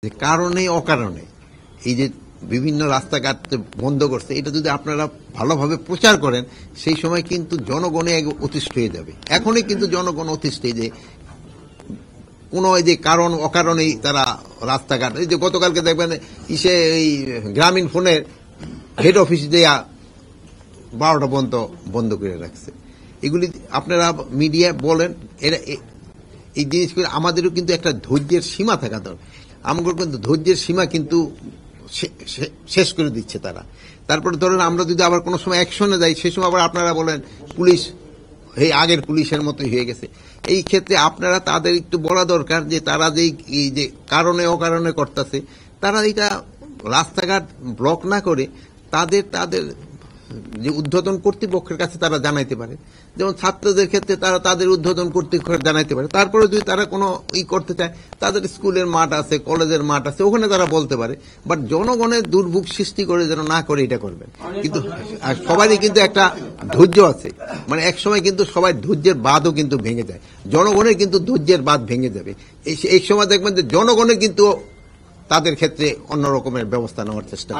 যে কারণে অকারণে এই যে বিভিন্ন রাস্তাঘাট বন্ধ করছে, এটা যদি আপনারা ভালোভাবে প্রচার করেন সেই সময় কিন্তু জনগণে অতিষ্ঠ হয়ে যাবে। এখনই কিন্তু জনগণ অতিষ্ঠ, যে কোনো এই যে কারণ অকারণেই তারা রাস্তাঘাট, এই যে গতকালকে দেখবেন এই গ্রামীণ ফোনের হেড অফিস দেয়া 12টা পর্যন্ত বন্ধ করে রাখছে। এগুলি আপনারা মিডিয়া বলেন, এরা এই জিনিসগুলো আমাদেরও কিন্তু একটা ধৈর্যের সীমা থাকা দরকার। আমাদের কিন্তু ধৈর্যের সীমা কিন্তু শেষ করে দিচ্ছে তারা। তারপরে ধরেন আমরা যদি আবার কোনো সময় অ্যাকশনে যাই, সেই সময় আবার আপনারা বলেন পুলিশ এই আগের পুলিশের মতোই হয়ে গেছে। এই ক্ষেত্রে আপনারা তাদের একটু বলা দরকার যে তারা যে কারণে অকারণে করতেছে, তারা এটা রাস্তাঘাট ব্লক না করে তাদের যে ঊর্ধ্বতন কর্তৃপক্ষের কাছে তারা জানাইতে পারে। যেমন ছাত্রদের ক্ষেত্রে তারা তাদের ঊর্ধ্বতন কর্তৃপক্ষ জানাইতে পারে। তারপরে যদি তারা কোনো করতে চায়, তাদের স্কুলের মাঠ আছে, কলেজের মাঠ আছে, ওখানে তারা বলতে পারে। বাট জনগণের দুর্ভোগ সৃষ্টি করে যেন না করে এটা করবেন। কিন্তু সবারই কিন্তু একটা ধৈর্য আছে, মানে এক সময় কিন্তু সবাই ধৈর্যের বাঁধও কিন্তু ভেঙে যায়। জনগণের কিন্তু ধৈর্যের বাঁধ ভেঙে যাবে। এই সময় দেখবেন যে জনগণের কিন্তু তাদের ক্ষেত্রে অন্য রকমের ব্যবস্থা নেওয়ার চেষ্টা